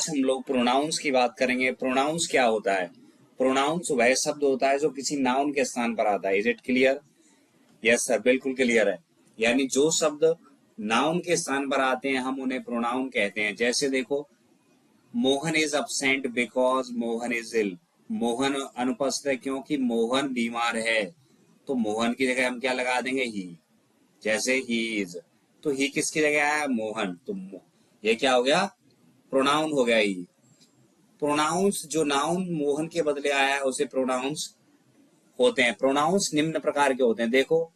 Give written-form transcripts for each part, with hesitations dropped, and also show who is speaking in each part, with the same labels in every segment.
Speaker 1: आज हम लोग प्रोनाउंस की बात करेंगे। प्रोनाउंस क्या होता है? प्रोनाउंस वह शब्द होता है जो किसी नाउन के स्थान पर आता है। Is it clear? Yes sir, बिल्कुल क्लियर है। यानी जो शब्द नाउन के स्थान पर आते हैं हम उन्हें प्रोनाउन कहते हैं। जैसे देखो, Mohan is absent because Mohan is ill. Mohan अनुपस्थित है क्योंकि मोहन बीमार है। तो मोहन की जगह हम क्या लगा देंगे? ही। जैसे ही इज, तो ही किसकी जगह आया? मोहन। तो ये क्या हो गया? प्रोनाउन हो गया ही। प्रोनाउंस जो नाउन मोहन के बदले आया है उसे प्रोनाउंस होते हैं। प्रोनाउंस निम्न प्रकार के होते हैं। देखो,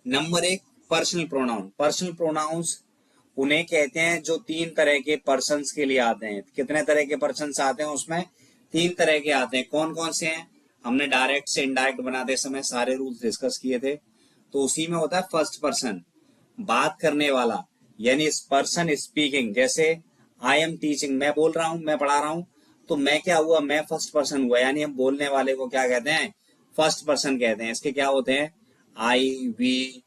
Speaker 1: number 1, personal pronoun. Personal pronouns उन्हें कहते हैं जो 3 तरह के पर्सन्स के लिए आते हैं। कितने तरह के पर्सन्स आते हैं? उसमें 3 तरह के आते हैं। कौन कौन से हैं? हमने डायरेक्ट से इनडायरेक्ट बनाते समय सारे रूल्स डिस्कस किए थे। तो उसी में होता है फर्स्ट पर्सन, बात करने वाला, यानी पर्सन स्पीकिंग। जैसे आई एम टीचिंग, मैं बोल रहा हूं, मैं पढ़ा रहा हूं। तो मैं क्या हुआ? मैं फर्स्ट पर्सन हुआ, यानी हम बोलने वाले को क्या कहते हैं? फर्स्ट पर्सन कहते हैं। इसके क्या होते हैं? I, we,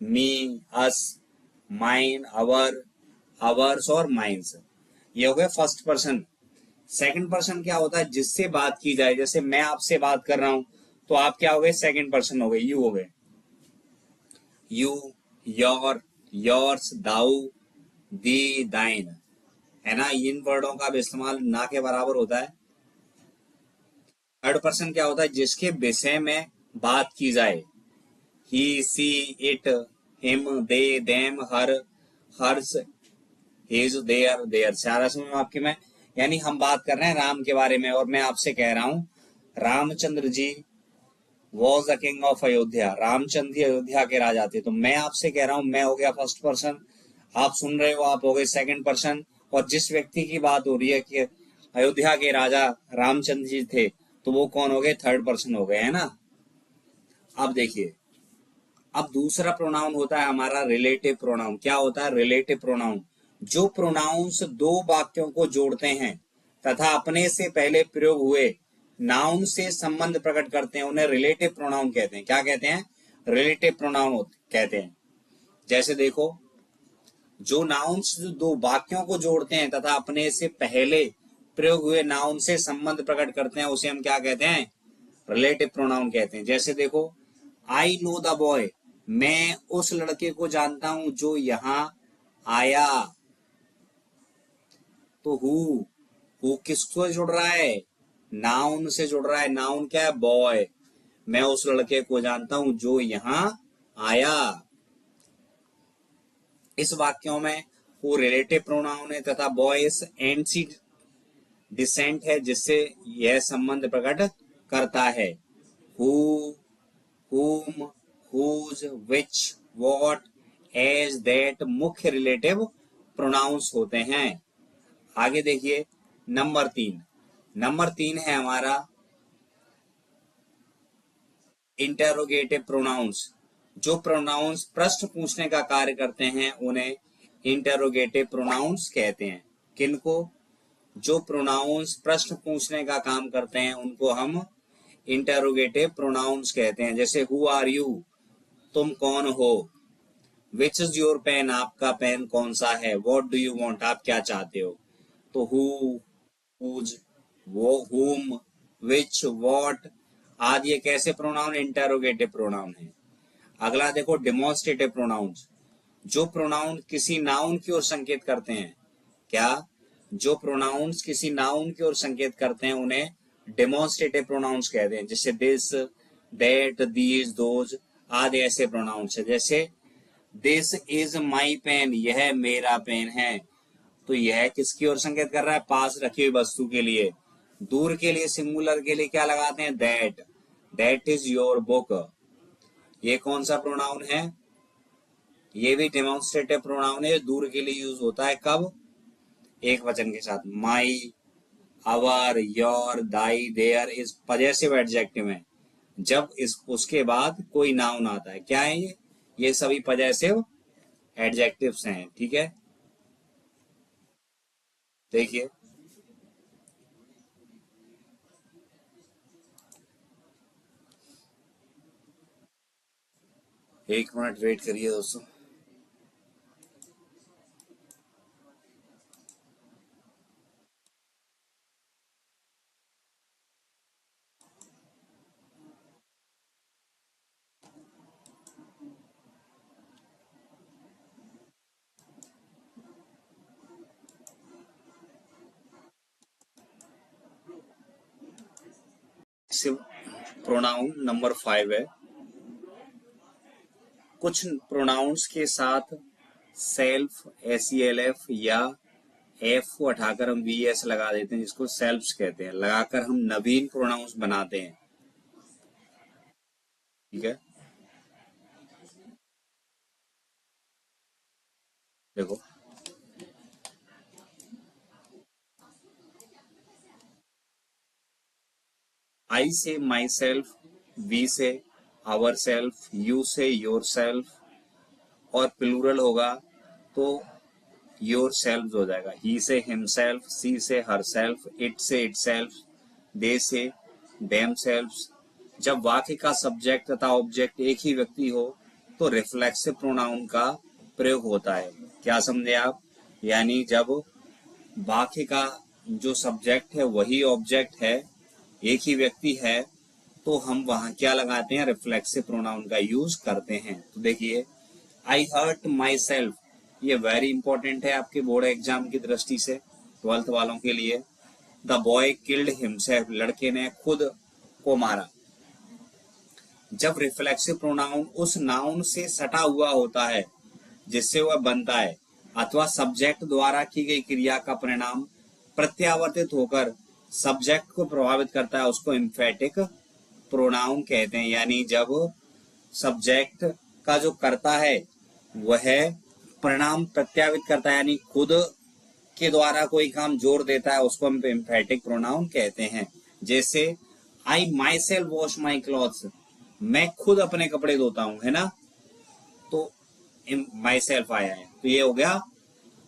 Speaker 1: me, us, mine, our, ours और माइंस। ये हो गए फर्स्ट पर्सन। सेकंड पर्सन क्या होता है? जिससे बात की जाए। जैसे मैं आपसे बात कर रहा हूं, तो आप क्या हो गए? सेकंड पर्सन हो गए, यू हो गए। यू, योर, योर्स, दाऊ, दी, दाइन, है ना। इन वर्डों का भी इस्तेमाल ना के बराबर होता है। थर्ड पर्सन क्या होता है? जिसके विषय में बात की जाए। He, she, it, him, they, them, her, hers, his, their, their. सारा समझ में आपके में? यानी हम बात कर रहे हैं राम के बारे में और मैं आपसे कह रहा हूं Ramchandra ji was the king of Ayodhya. Ramchandra ji Ayodhya के राजा थे। तो मैं आपसे कह रहा हूं, मैं हो गया फर्स्ट पर्सन। आप सुन रहे हो, आप हो गए सेकंड पर्सन। और जिस व्यक्ति की बात हो रही है कि अयोध्या के राजा रामचंद्र जी थे, तो वो कौन हो गए? थर्ड पर्सन हो गए, है ना। अब देखिए, अब दूसरा प्रोनाउन होता है हमारा रिलेटिव प्रोनाउन। क्या होता है? रिलेटिव प्रोनाउन जो प्रोनाउंस दो वाक्यों को जोड़ते हैं तथा अपने से पहले प्रयोग हुए नाउन से संबंध प्रकट करते हैं, उन्हें रिलेटिव प्रोनाउन कहते हैं। क्या कहते हैं? रिलेटिव प्रोनाउन कहते हैं। जैसे देखो, जो नाउन्स दो वाक्यों को जोड़ते हैं तथा अपने से पहले प्रयोग हुए नाउन से संबंध प्रकट करते हैं, उसे हम क्या कहते हैं? रिलेटिव प्रोनाउन कहते हैं। जैसे देखो, आई नो द बॉय, मैं उस लड़के को जानता हूं जो यहां आया। तो हु किसको जुड़ रहा है? नाउन से जुड़ रहा है। नाउन क्या है? बॉय। मैं उस लड़के को जानता हूं जो यहां आया। इस वाक्यों में वो रिलेटिव प्रोनाउन है तथा बॉयस एंटीडिसेंट है, जिससे यह संबंध प्रकट करता है। Who, whom, whose, which, what, as, that मुख्य रिलेटिव प्रोनाउंस होते हैं। आगे देखिए, नंबर 3। नंबर 3 है हमारा इंटेरोगेटिव प्रोनाउंस। जो प्रोनाउंस प्रश्न पूछने का कार्य करते हैं उन्हें इंटेरोगेटिव प्रोनाउंस कहते हैं। किनको? जो प्रोनाउंस प्रश्न पूछने का काम करते हैं उनको हम इंटेरोगेटिव प्रोनाउंस कहते हैं। जैसे हु आर यू, तुम कौन हो। विच इज योर पेन, आपका पेन कौन सा है। वॉट डू यू वॉन्ट, आप क्या चाहते हो। तो हु, हुज, वो, हुम, विच, वॉट आदि ये कैसे प्रोनाउन? इंटेरोगेटिव प्रोनाउन है। अगला देखो, डिमोन्स्ट्रेटिव प्रोनाउंस। जो प्रोनाउन किसी नाउन की ओर संकेत करते हैं। क्या? जो प्रोनाउंस किसी नाउन की ओर संकेत करते हैं उन्हें डिमोन्स्ट्रेटिव प्रोनाउंस कहते हैं। जैसे दिस, दैट, दीज, दोज आदि ऐसे प्रोनाउंस है। जैसे दिस इज माई पेन, यह मेरा पेन है। तो यह किसकी ओर संकेत कर रहा है? पास रखी हुई वस्तु के लिए। दूर के लिए, सिंगुलर के लिए क्या लगाते हैं? That, that is your book. ये कौन सा प्रोनाउन है? ये भी डेमोन्स्ट्रेटिव प्रोनाउन है। दूर के लिए यूज होता है कब? एक वचन के साथ। My, our, your, thy, their is possessive adjective है। जब इस उसके बाद कोई नाउन आता है। क्या है ये? ये सभी पजेसिव एडजेक्टिव्स हैं। ठीक है, देखिए, एक मिनट वेट करिए दोस्तों। रिफ्लेक्सिव प्रोनाउन नंबर 5 है। कुछ प्रोनाउंस के साथ सेल्फ, SELF या एफ को हटाकर हम VS लगा देते हैं, जिसको सेल्फ्स कहते हैं। लगाकर हम नवीन प्रोनाउंस बनाते हैं। ठीक है, देखो आई से माई सेल्फ, वी से आवर सेल्फ, यू से योर सेल्फ, और प्लूरल होगा तो योर सेल्फ हो जाएगा। ही से हिमसेल्फ, सी से हर सेल्फ, इट से इट सेल्फ, दे से देम सेल्फ। जब वाक्य का सब्जेक्ट तथा ऑब्जेक्ट एक ही व्यक्ति हो तो रिफ्लेक्सिव प्रोनाउन का प्रयोग होता है। क्या समझे आप? यानी जब वाक्य का जो सब्जेक्ट है वही ऑब्जेक्ट है, एक ही व्यक्ति है, तो हम वहां क्या लगाते हैं? रिफ्लेक्सिव प्रोनाउन का यूज करते हैं। तो देखिए, आई हर्ट माई सेल्फ, ये वेरी इंपॉर्टेंट है आपके बोर्ड एग्जाम की दृष्टि से, 12th वालों के लिए। द बॉय किल्ड हिमसेल्फ, लड़के ने खुद को मारा। जब रिफ्लेक्सिव प्रोनाउन उस नाउन से सटा हुआ होता है जिससे वह बनता है, अथवा सब्जेक्ट द्वारा की गई क्रिया का परिणाम प्रत्यावर्तित होकर सब्जेक्ट को प्रभावित करता है, उसको एम्फेटिक प्रोनाउन कहते हैं। यानी जब सब्जेक्ट का जो करता है वह परिणाम प्रत्यावित करता है, यानी खुद के द्वारा कोई काम जोर देता है, उसको हम एम्फेटिक प्रोनाउन कहते हैं। जैसे I myself wash my clothes, मैं खुद अपने कपड़े धोता हूं, है ना, तो माई सेल्फ आया है, तो ये हो गया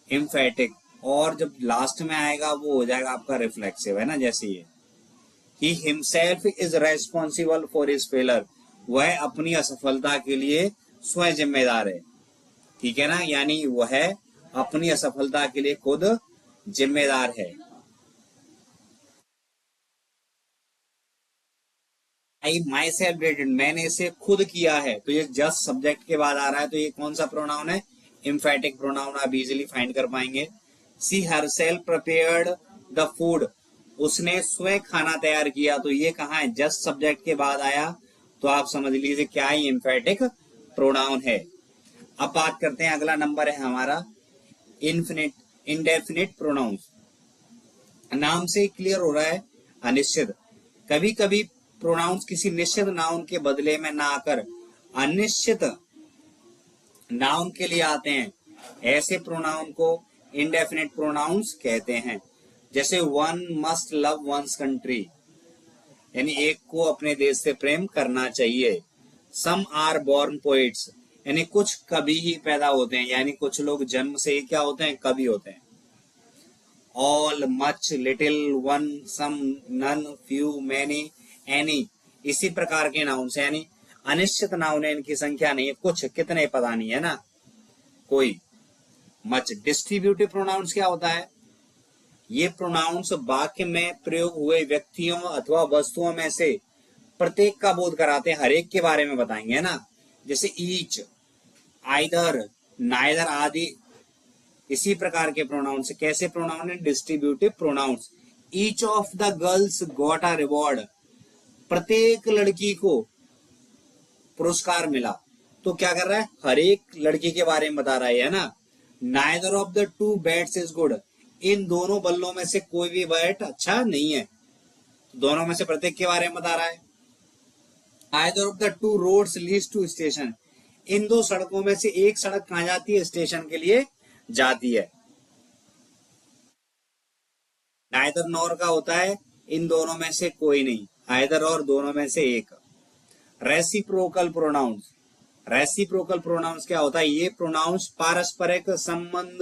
Speaker 1: एम्फेटिक। और जब लास्ट में आएगा वो हो जाएगा आपका रिफ्लेक्सिव, है ना। जैसे ये he himself is responsible for his failure, वह अपनी असफलता के लिए स्वयं जिम्मेदार है। ठीक है ना, यानी वह अपनी असफलता के लिए खुद जिम्मेदार है। आई माई सेल्फ डिड इट, मैंने इसे खुद किया है, तो ये जस्ट सब्जेक्ट के बाद आ रहा है, तो ये कौन सा प्रोनाउन है? Emphatic pronoun. आप इजीली फाइंड कर पाएंगे। She herself prepared the food, उसने स्वयं खाना तैयार किया, तो ये कहाँ है? जस्ट सब्जेक्ट के बाद आया, तो आप समझ लीजिए क्या ही एम्फेटिक प्रोनाउन है। अब बात करते हैं, अगला नंबर है हमारा इनफिनिट इंडेफिनिट प्रोनाउंस। नाम से क्लियर हो रहा है अनिश्चित। कभी कभी प्रोनाउंस किसी निश्चित नाउन के बदले में ना आकर अनिश्चित नाउन के लिए आते हैं, ऐसे प्रोनाउन को इंडेफिनिट प्रोनाउंस कहते हैं। जैसे one must love one's country, यानी एक को अपने देश से प्रेम करना चाहिए। सम आर बॉर्न पोइट्स, यानी कुछ कभी ही पैदा होते हैं, यानी कुछ लोग जन्म से ही क्या होते हैं? कवि होते हैं। ऑल, मच, लिटिल, वन, सम, नन, फ्यू, मैनी, एनी, इसी प्रकार के नाउन से, यानी अनिश्चित नाउन है, इनकी संख्या नहीं है, कुछ कितने पता नहीं, है ना, कोई। मच। डिस्ट्रीब्यूटिव प्रोनाउंस क्या होता है? ये प्रोनाउंस वाक्य में प्रयोग हुए व्यक्तियों अथवा वस्तुओं में से प्रत्येक का बोध कराते हैं, हर एक के बारे में बताएंगे, है ना। जैसे ईच, आइदर, नाइदर आदि इसी प्रकार के प्रोनाउंस। कैसे प्रोनाउन है? Distributive pronounce. Each of the girls got a reward, प्रत्येक लड़की को पुरस्कार मिला, तो क्या कर रहा है? हर एक लड़की के बारे में बता रहा है ना। Neither of the two bats is good, इन दोनों बल्लों में से कोई भी बैट अच्छा नहीं है, दोनों में से प्रत्येक के बारे में बता रहा है। Either of the two roads leads to station, इन दो सड़कों में से एक सड़क कहां जाती है? स्टेशन के लिए जाती है। नाइदर नॉर का होता है इन दोनों में से कोई नहीं, आइदर और दोनों में से एक। रेसिप्रोकल प्रोनाउंस, रेसिप्रोकल प्रोनाउंस क्या होता है? ये प्रोनाउंस पारस्परिक संबंध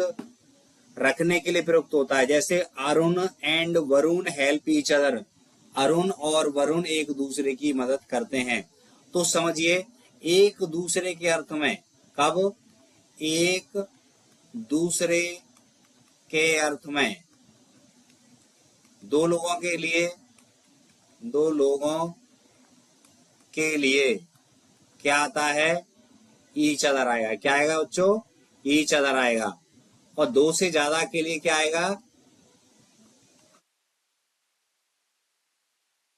Speaker 1: रखने के लिए प्रयुक्त होता है। जैसे Arun and Varun help each other, Arun और वरुण एक दूसरे की मदद करते हैं। तो समझिए, एक दूसरे के अर्थ में, कब? एक दूसरे के अर्थ में, दो लोगों के लिए, दो लोगों के लिए क्या आता है? ईच अदर आएगा। क्या आएगा बच्चों? ईच अदर आएगा। और दो से ज्यादा के लिए क्या आएगा?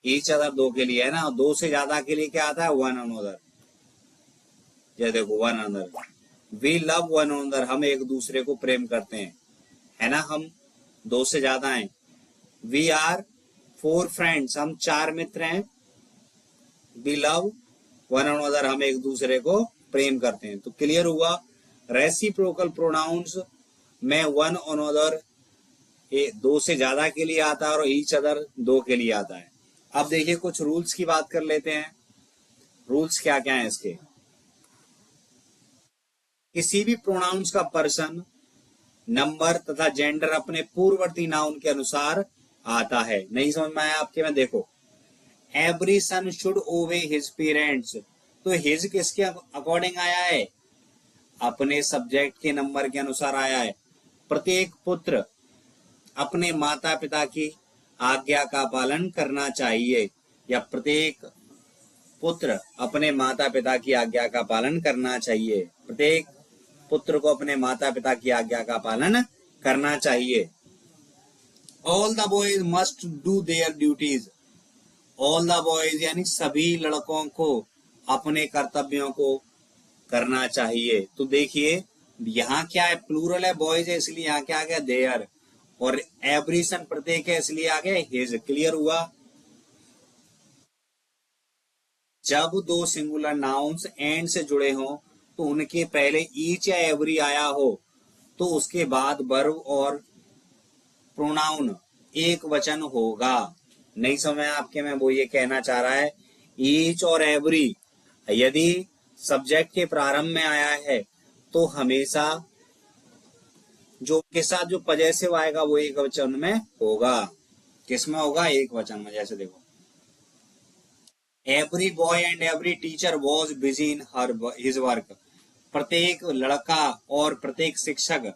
Speaker 1: ईच अदर दो के लिए है ना, दो से ज्यादा के लिए क्या आता है, वन अनदर। ये देखो one another, we love one another, हम एक दूसरे को प्रेम करते हैं, है ना, हम दो से ज्यादा हैं। वी आर फोर फ्रेंड्स, हम चार मित्र हैं। वी लव वन अनदर, हम एक दूसरे को प्रेम करते हैं। तो क्लियर हुआ, रेसिप्रोकल प्रोनाउंस में वन अनदर दो से ज्यादा के लिए आता है और ईच अदर दो के लिए आता है। अब देखिए कुछ रूल्स की बात कर लेते हैं। रूल्स क्या क्या है इसके। किसी भी प्रोनाउंस का पर्सन, नंबर तथा जेंडर अपने पूर्ववर्ती नाउन के अनुसार आता है। नहीं समझ में आया आपके में, देखो every son should obey his parents, तो हिज किसके अकॉर्डिंग आया है, अपने सब्जेक्ट के नंबर के अनुसार आया है। प्रत्येक पुत्र अपने माता पिता की आज्ञा का पालन करना चाहिए, या प्रत्येक पुत्र अपने माता पिता की आज्ञा का पालन करना चाहिए। प्रत्येक पुत्र को अपने माता पिता की आज्ञा का पालन करना चाहिए। All the boys must do their duties, all the boys यानी सभी लड़कों को अपने कर्तव्यों को करना चाहिए। तो देखिए यहाँ क्या है, प्लूरल है, बॉयज है इसलिए यहाँ क्या आ गया, देयर, और एवरी सन प्रत्येक है इसलिए आ गया हिज। क्लियर हुआ। जब दो सिंगुलर नाउन्स एंड से जुड़े हों तो उनके पहले ईच या एवरी आया हो तो उसके बाद वर्ब और प्रोनाउन एक वचन होगा। नहीं समझ आपके में, वो ये कहना चाह रहा है ईच और एवरी यदि सब्जेक्ट के प्रारंभ में आया है तो हमेशा जो के साथ जो पजेसिव आएगा वो एक वचन में होगा। किसमें होगा, एक वचन में। जैसे देखो every boy and every teacher was busy in his work, प्रत्येक लड़का और प्रत्येक शिक्षक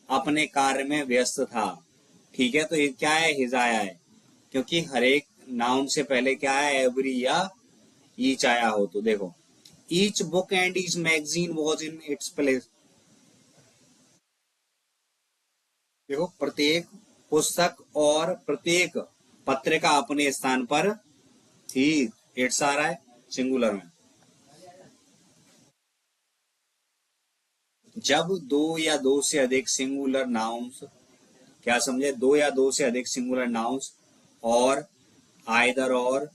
Speaker 1: अपने कार्य में व्यस्त था। ठीक है, तो ये क्या है, हिज आया है, क्योंकि हर एक नाउन से पहले क्या है, एवरी या ईच आया हो। तो देखो each book and each magazine was in its place, देखो प्रत्येक पुस्तक और प्रत्येक पत्रिका अपने स्थान पर थी। इट्स आ रहा है सिंगुलर में। जब दो या दो से अधिक सिंगुलर नाउन्स, क्या समझे, दो या दो से अधिक सिंगुलर नाउन्स और आइदर और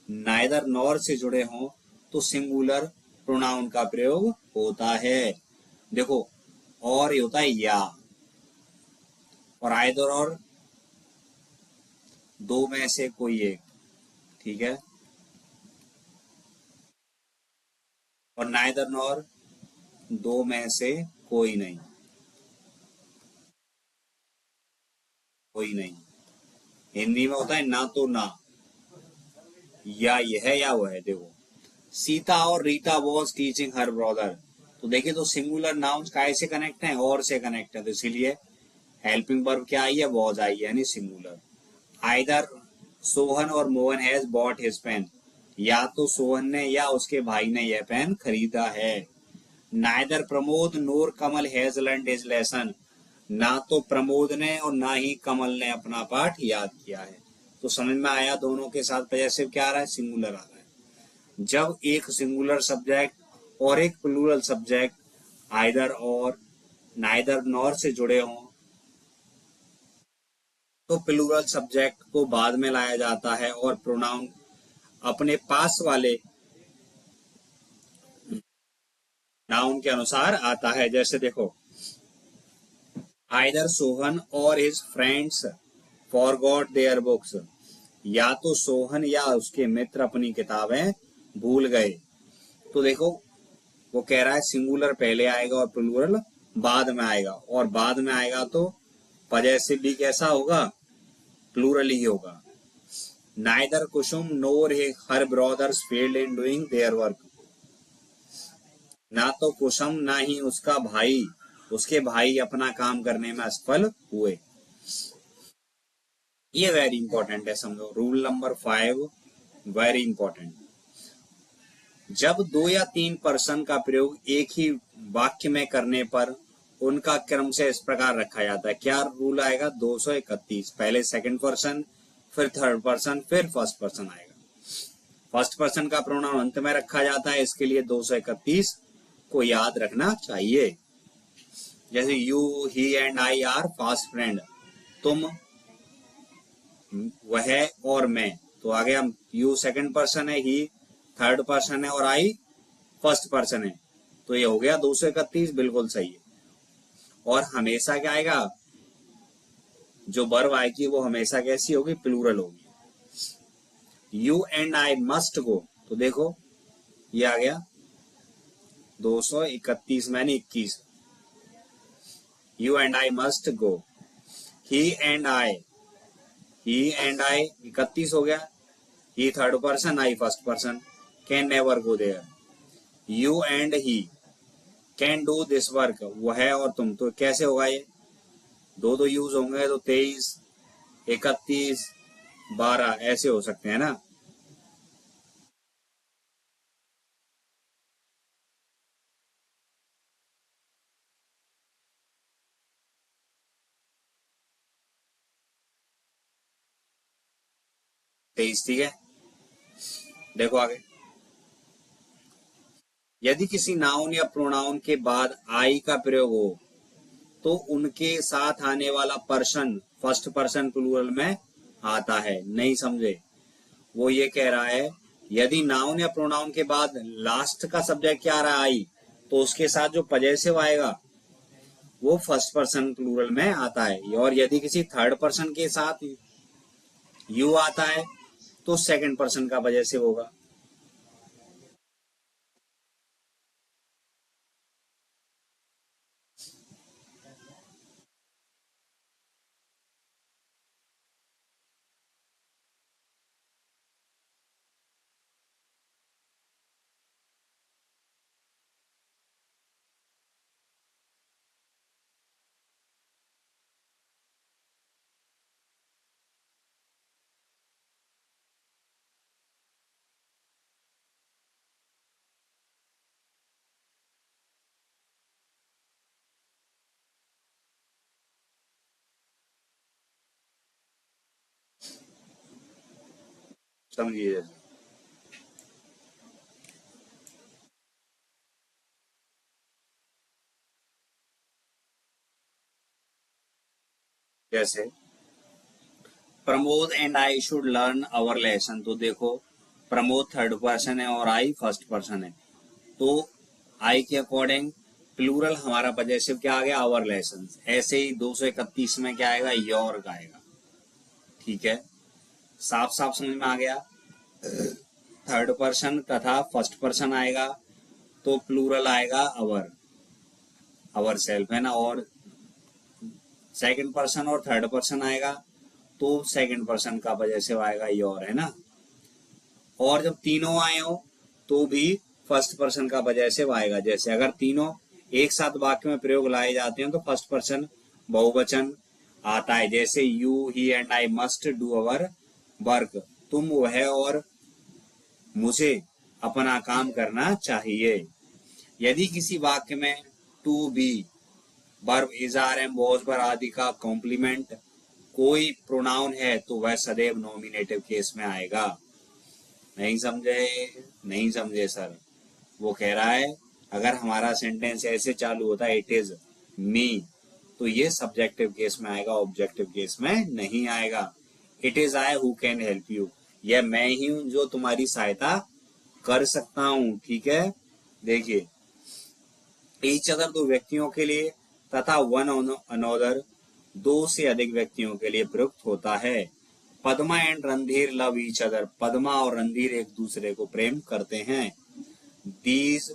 Speaker 1: नाइदर नॉर से जुड़े हों तो सिंगुलर प्रोनाउन का प्रयोग होता है। देखो और ये होता है या, और आइदर और दो में से कोई एक, ठीक है, और नाइदर नॉर दो में से कोई नहीं, कोई नहीं। हिंदी में होता है ना तो ना, या यह है या वो है। देखो सीता और Rita was teaching her brother, तो देखिए तो सिंगुलर नाउन्स काय से कनेक्ट है, और से कनेक्ट है, तो इसीलिए हेल्पिंग वर्ब क्या आई है, वॉज आई है, यानी सिंगुलर। आइदर सोहन और Mohan has bought his pen, या तो सोहन ने या उसके भाई ने यह पेन खरीदा है। Neither Pramod NOR Kamal has learned his lesson, ना तो प्रमोद ने और ना ही कमल ने अपना पाठ याद किया है। तो समझ में आया, दोनों के साथ पजेसिव क्या आ रहा है, सिंगुलर आ रहा है। जब एक सिंगुलर सब्जेक्ट और एक प्लूरल सब्जेक्ट आइदर और नाइदर नॉर से जुड़े हों तो प्लूरल सब्जेक्ट को बाद में लाया जाता है और प्रोनाउन अपने पास वाले नाउन के अनुसार आता है। जैसे देखो आइदर सोहन और his friends forgot their books, या तो सोहन या उसके मित्र अपनी किताबें भूल गए। तो देखो वो कह रहा है सिंगुलर पहले आएगा और प्लूरल बाद में आएगा, और बाद में आएगा तो पजेसिव भी कैसा होगा, प्लूरल ही होगा। Neither Kusum NOR her brothers failed in doing their work, ना तो कुसुम ना ही उसके भाई अपना काम करने में असफल हुए। ये वेरी इंपॉर्टेंट है, समझो। Rule number 5 very important. जब दो या तीन पर्सन का प्रयोग एक ही वाक्य में करने पर उनका क्रम से इस प्रकार रखा जाता है। क्या रूल आएगा, 231, पहले सेकंड पर्सन, फिर थर्ड पर्सन, फिर फर्स्ट पर्सन आएगा। फर्स्ट पर्सन का प्रोनाउन अंत में रखा जाता है, इसके लिए 231 को याद रखना चाहिए। जैसे you, he and I R fast friend, तुम, वह और मैं, तो आगे हम यू सेकंड पर्सन है, ही थर्ड पर्सन है और आई फर्स्ट पर्सन है, तो ये हो गया 231, बिल्कुल सही है। और हमेशा क्या आएगा, जो वर्ब आएगी वो हमेशा कैसी होगी, प्लूरल होगी। You and I must go, तो देखो ये आ गया 231 मैंने 21, you and I must go. He and I, he and I 31 हो गया, he third person, I first person, can never go there. You and he can do this work, वह और तुम, तो कैसे होगा ये, दो दो यूज होंगे तो 23, 31, 12 ऐसे हो सकते हैं ना। तेईस, ठीक है। देखो आगे, यदि किसी नाउन या प्रोनाउन के बाद आई का प्रयोग हो तो उनके साथ आने वाला पर्सन फर्स्ट पर्सन प्लूरल में आता है। नहीं समझे, वो ये कह रहा है यदि नाउन या प्रोनाउन के बाद लास्ट का सब्जेक्ट क्या आ रहा है आई, तो उसके साथ जो पजेसिव आएगा वो फर्स्ट पर्सन प्लूरल में आता है, और यदि किसी थर्ड पर्सन के साथ यू आता है तो सेकंड पर्सन का पजेसिव होगा। समझिए, जैसे Pramod and I should learn our lesson, तो देखो प्रमोद थर्ड पर्सन है और आई फर्स्ट पर्सन है, तो आई के अकॉर्डिंग प्लूरल हमारा पजेसिव क्या आ गया, आवर लेसन। ऐसे ही 231 में क्या आएगा, योर का आएगा। ठीक है, साफ साफ समझ में आ गया। थर्ड पर्सन तथा फर्स्ट पर्सन आएगा तो प्लूरल आएगा अवर, अवर सेल्फ है ना, और सेकंड पर्सन और थर्ड पर्सन आएगा तो सेकंड पर्सन का पजेसिव आएगा योर, है ना। और जब तीनों आए हो तो भी फर्स्ट पर्सन का पजेसिव आएगा। जैसे अगर तीनों एक साथ वाक्य में प्रयोग लाए जाते हैं तो फर्स्ट पर्सन बहुवचन आता है। जैसे you, he and I must do our work, तुम, वह और मुझे अपना काम करना चाहिए। यदि किसी वाक्य में to be, verb, is, are, am, was, were आदि का कॉम्प्लीमेंट कोई प्रोनाउन है तो वह सदैव नॉमिनेटिव केस में आएगा। नहीं समझे, नहीं समझे सर, वो कह रहा है अगर हमारा सेंटेंस ऐसे चालू होता है इट इज मी, तो ये सब्जेक्टिव केस में आएगा, ऑब्जेक्टिव केस में नहीं आएगा। It is I who can help you, यह मैं ही हूं जो तुम्हारी सहायता कर सकता हूं। ठीक है, देखिए ईच अदर दो व्यक्तियों के लिए तथा वन अनोदर दो से अधिक व्यक्तियों के लिए प्रयुक्त होता है। Padma and Randhir love each other, Padma और रणधीर एक दूसरे को प्रेम करते हैं। These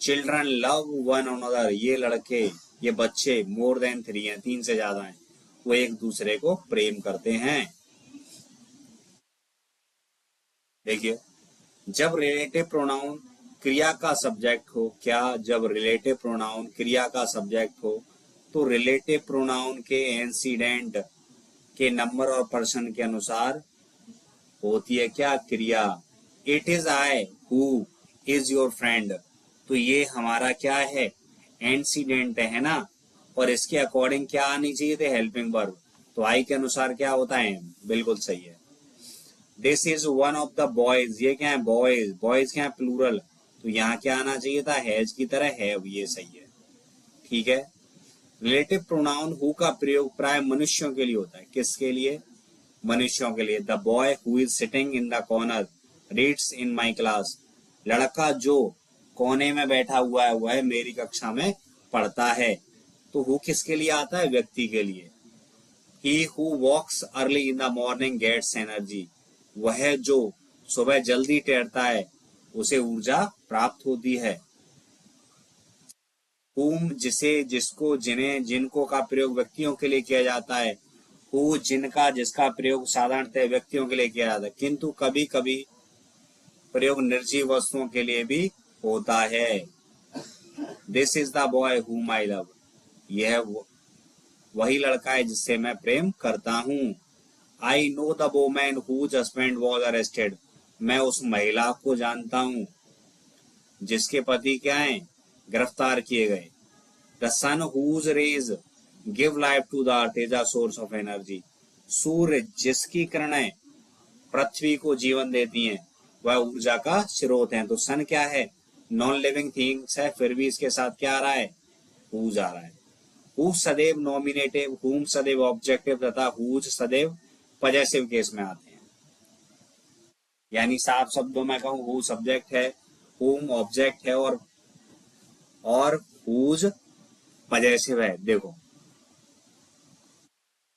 Speaker 1: children love one another, ये लड़के, ये बच्चे, मोर देन थ्री हैं, तीन से ज्यादा हैं, वो एक दूसरे को प्रेम करते हैं। देखिए जब रिलेटिव प्रोनाउन क्रिया का सब्जेक्ट हो, क्या जब रिलेटिव प्रोनाउन क्रिया का सब्जेक्ट हो तो रिलेटिव प्रोनाउन के एंसीडेंट के नंबर और पर्सन के अनुसार होती है क्या, क्रिया। It is I who is your friend, तो ये हमारा क्या है, एंसीडेंट है ना, और इसके अकॉर्डिंग क्या आनी चाहिए थे, हेल्पिंग वर्ब, तो आई के अनुसार क्या होता है, बिल्कुल सही है। This is one of the boys, ये क्या है बॉयज, बॉयज क्या है प्लूरल, तो यहाँ क्या आना चाहिए था हैज की तरह हैव, ये सही है। ठीक है। रिलेटिव प्रोनाउन हु का प्रयोग प्राय मनुष्यों के लिए होता है, किसके लिए, मनुष्यों के लिए। The boy who is sitting in the corner reads in my class, लड़का जो कोने में बैठा हुआ है वह मेरी कक्षा में पढ़ता है। तो हु किसके लिए आता है, व्यक्ति के लिए। He who walks early in the morning gets energy, वह जो सुबह जल्दी टहलता है उसे ऊर्जा प्राप्त होती है। whom जिसे, जिसको, जिन्हें, जिनको का प्रयोग व्यक्तियों के लिए किया जाता है। who जिनका, जिसका प्रयोग साधारणतः व्यक्तियों के लिए किया जाता है, किंतु कभी कभी प्रयोग निर्जीव वस्तुओं के लिए भी होता है। This is the boy whom I love, यह वही लड़का है जिससे मैं प्रेम करता हूँ। I know the woman whose husband was arrested, मैं उस महिला को जानता हूँ जिसके पति क्या हैं, गिरफ्तार किए गए। The sun whose rays give life to the earth is a source of energy, सूर्य जिसकी किरणें पृथ्वी को जीवन देती हैं वह ऊर्जा का स्रोत है। तो सन क्या है, नॉन लिविंग थिंग्स है, फिर भी इसके साथ क्या आ रहा है, whose आ रहा है। हु सदैव नॉमिनेटिव, whom सदैव ऑब्जेक्टिव तथा whose सदैव पजेसिव केस में आते हैं। यानी साफ शब्दों में कहूँ who सब्जेक्ट है, whom ऑब्जेक्ट है और whose पजेसिव है। देखो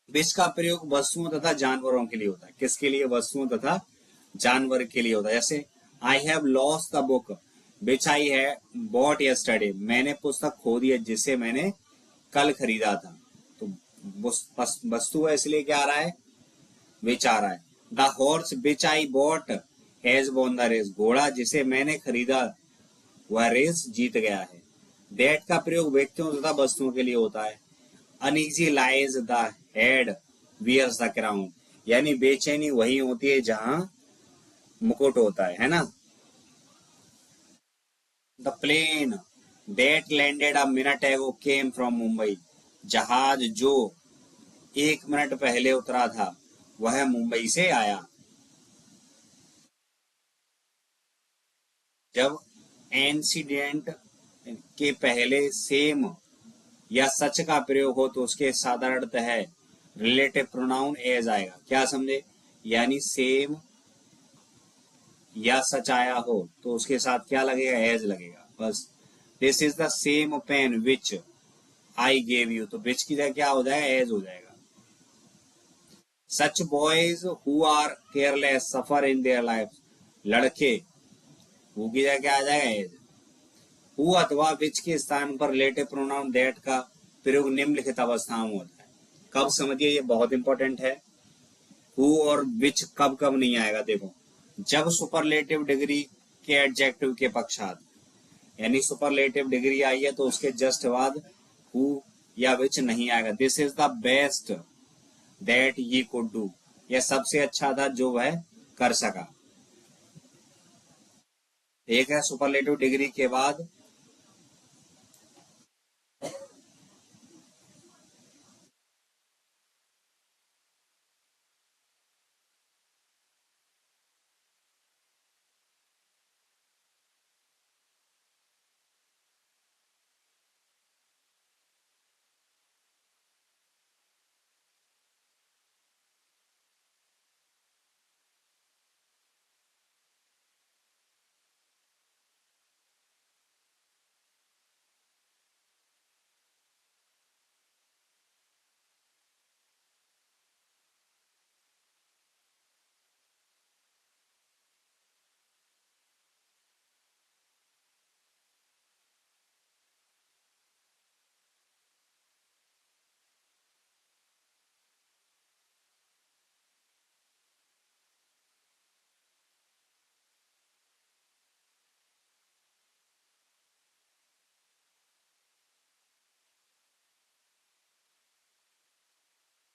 Speaker 1: विच का प्रयोग वस्तुओं तथा जानवरों के लिए होता है, किसके लिए, वस्तुओं तथा जानवर के लिए होता है। जैसे I have lost the book which I have bought yesterday, मैंने पुस्तक खो दी है जिसे मैंने कल खरीदा था। तो वस्तु है इसलिए क्या आ रहा है, विच आ रहा है। The horse which I bought has won the race, घोड़ा जिसे मैंने खरीदा वह रेस जीत गया है। दैट का प्रयोग व्यक्तियों तथा वस्तुओं के लिए होता है। Uneasy lies the head wears the crown, यानी बेचैनी वही होती है जहां मुकुट होता है ना। The plane that landed a minute ago came from Mumbai, जहाज जो 1 मिनट पहले उतरा था वह मुंबई से आया। जब इंसिडेंट के पहले सेम या सच का प्रयोग हो तो उसके साधारणतः रिलेटिव प्रोनाउन एज आएगा। क्या समझे, यानी सेम या सच आया हो तो उसके साथ क्या लगेगा, एज लगेगा बस। This is the same pen which I gave you, तो विच की जगह क्या हो जाएगा, एज हो जाएगा। Such boys who are careless suffer in their life, लड़के हु की जगह क्या आ जाएगा, एज। हु अथवा विच के स्थान पर रिलेटिव प्रोनाउन दैट का प्रयोग निम्नलिखित अवस्थाओं में होता है। कब समझिए, ये बहुत इंपॉर्टेंट है। हु और विच कब कब नहीं आएगा, देखो जब सुपरलेटिव डिग्री के एडजेक्टिव के पक्षात, यानी सुपरलेटिव डिग्री आई है तो उसके जस्ट बाद हु या विच नहीं आएगा। This is the best that ये कुड डू, यह सबसे अच्छा था जो वह कर सका। एक है सुपरलेटिव डिग्री के बाद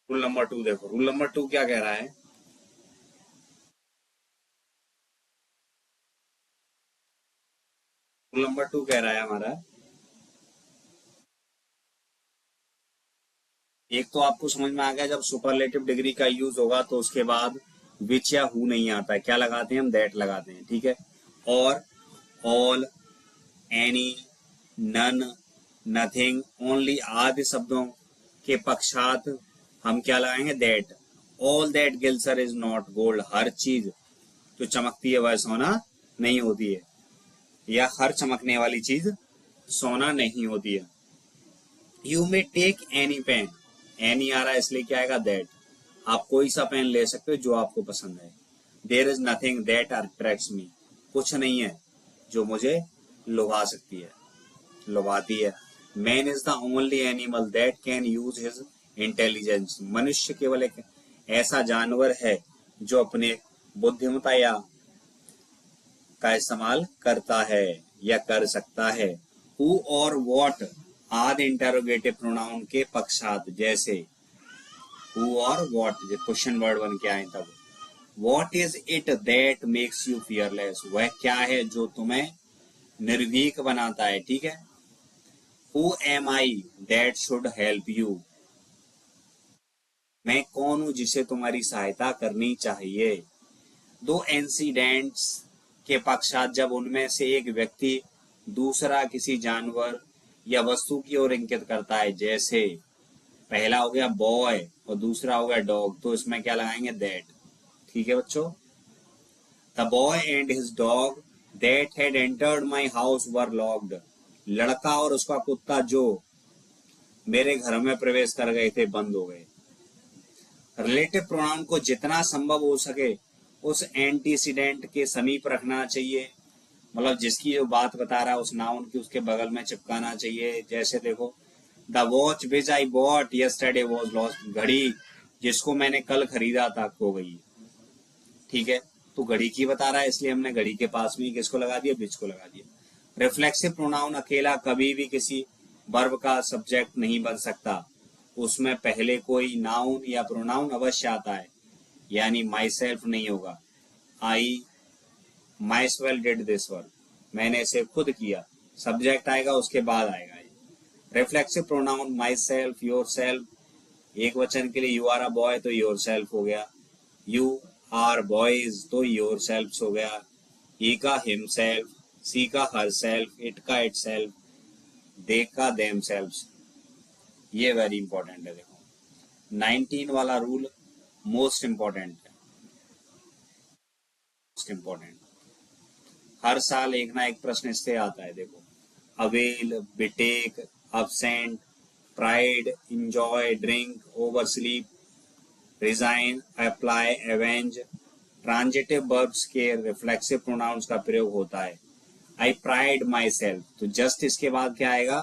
Speaker 1: रूल नंबर 2 देखो, रूल नंबर 2 क्या कह रहा है, रूल नंबर 2 कह रहा है हमारा, एक तो आपको समझ में आ गया जब सुपरलेटिव डिग्री का यूज होगा तो उसके बाद विच या हु नहीं आता है, क्या लगाते हैं हम, दैट लगाते हैं, ठीक है। और all, any, none, nothing, only आदि शब्दों के पश्चात हम क्या लगाएंगे, that. All that glitters is not gold, हर चीज जो चमकती है वह सोना नहीं होती है, या हर चमकने वाली चीज सोना नहीं होती है। You may take any pen, any आ रहा है इसलिए क्या आएगा, दैट। आप कोई सा पेन ले सकते हो जो आपको पसंद है। There is nothing that attracts me, कुछ नहीं है जो मुझे लुभा सकती है, लुभाती है। Man is the only animal that can use his intelligence, मनुष्य केवल एक ऐसा जानवर है जो अपने बुद्धिमत्ता या का इस्तेमाल करता है या कर सकता है। हु और वॉट आदि इंटेरोगेटिव प्रोनाउन के पश्चात, जैसे हु और वॉट क्वेश्चन वर्ड बन के आए तब। What is it that makes you fearless, वह क्या है जो तुम्हें निर्भीक बनाता है, ठीक है। Who am I that should help you, मैं कौन हूं जिसे तुम्हारी सहायता करनी चाहिए। दो इंसिडेंट्स के पश्चात जब उनमें से एक व्यक्ति दूसरा किसी जानवर या वस्तु की ओर इंगित करता है, जैसे पहला हो गया बॉय और दूसरा हो गया डॉग, तो इसमें क्या लगाएंगे, दैट, ठीक है बच्चों। The boy and his dog that had entered my house were locked, लड़का और उसका कुत्ता जो मेरे घर में प्रवेश कर गए थे बंद हो गए। रिलेटिव प्रोनाउन को जितना संभव हो सके उस एंटीसीडेंट के समीप रखना चाहिए, मतलब जिसकी जो बात बता रहा है उस नाउन की उसके बगल में चिपकाना चाहिए। जैसे देखो, the watch which I bot yesterday was lost, घड़ी जिसको मैंने कल खरीदा था खो गई, ठीक है। तो घड़ी की बता रहा है इसलिए हमने घड़ी के पास में किसको लगा दिया, विच को लगा दिया। रिफ्लेक्सिव प्रोनाउन अकेला कभी भी किसी वर्ब का सब्जेक्ट नहीं बन सकता, उसमें पहले कोई नाउन या प्रोनाउन अवश्य आता है, यानी माई सेल्फ नहीं होगा। I myself did this work, मैंने इसे खुद किया, सब्जेक्ट आएगा उसके बाद आएगा। Reflexive pronoun myself, yourself, एक वचन के लिए यू आर अ बॉय तो योर सेल्फ हो गया, यू आर बॉयज तो योर सेल्फ हो गया, ही का हिम सेल्फ, सी का हर सेल्फ, इट का इट सेल्फ, दे का देम सेल्फ। ये वेरी इंपॉर्टेंट है। देखो 19 वाला रूल मोस्ट इंपॉर्टेंट है, मोस्ट इंपॉर्टेंट, हर साल एक ना एक प्रश्न इससे आता है। देखो, avail, betake, absent, pride, enjoy, drink, oversleep, resign, apply, avenge, transitive verbs के रिफ्लेक्सिव प्रोनाउंस का प्रयोग होता है। आई प्राइड माई सेल्फ, तो जस्ट इसके बाद क्या आएगा,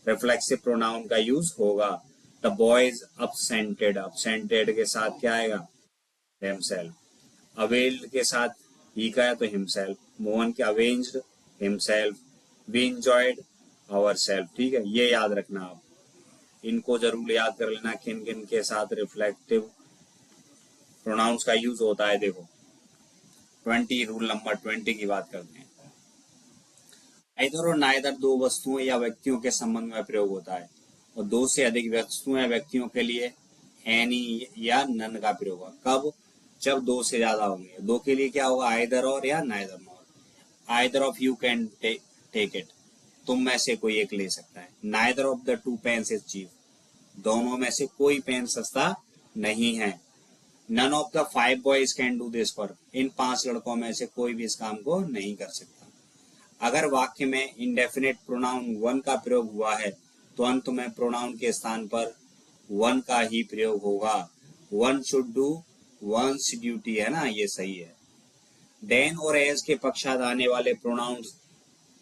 Speaker 1: रिफ्लेक्सिव प्रोनाउन का यूज होगा। द बॉयज absented, absented के साथ क्या आएगा, हिमसेल्फ। अवेल्ड के साथ ही का है तो हिमसेल्फ। मोहन के avenged, himself. We enjoyed, ourself, ठीक है। ये याद रखना, आप इनको जरूर याद कर लेना किन किन के साथ रिफ्लेक्टिव प्रोनाउंस का यूज होता है। देखो 20 रूल नंबर 20 की बात करते हैं। आइदर और नाइदर दो वस्तुओं या व्यक्तियों के संबंध में प्रयोग होता है, और दो से अधिक वस्तुओं या व्यक्तियों के लिए एनी या नन का प्रयोग होगा। कब, जब दो से ज्यादा होंगे। दो के लिए क्या होगा, आइदर और या neither nor. Either of you can take it, तुम में से कोई एक ले सकता है। Neither of the two pens is cheap, दोनों में से कोई पेन सस्ता नहीं है। None of the 5 boys can do this work, इन 5 लड़कों में से कोई भी इस काम को नहीं कर सकता। अगर वाक्य में इंडेफिनिट प्रोनाउन वन का प्रयोग हुआ है तो अंत में प्रोनाउन के स्थान पर वन का ही प्रयोग होगा। One should do once duty, है ना, ये सही है। देन और एज के पश्चात आने वाले प्रोनाउंस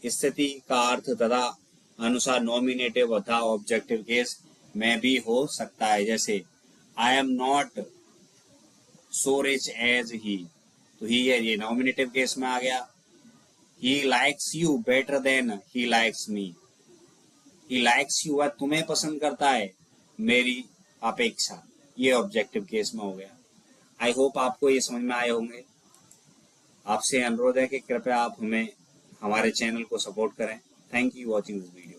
Speaker 1: स्थिति का अर्थ तथा अनुसार नॉमिनेटिव तथा ऑब्जेक्टिव केस में भी हो सकता है। जैसे I am not so rich as he, तो ही है, ये नॉमिनेटिव केस में आ गया। He likes you better than he likes me, he likes you, वह तुम्हें पसंद करता है मेरी अपेक्षा, ये ऑब्जेक्टिव केस में हो गया। आई होप आपको ये समझ में आए होंगे। आपसे अनुरोध है कि कृपया आप हमें हमारे चैनल को सपोर्ट करें। Thank you watching this video.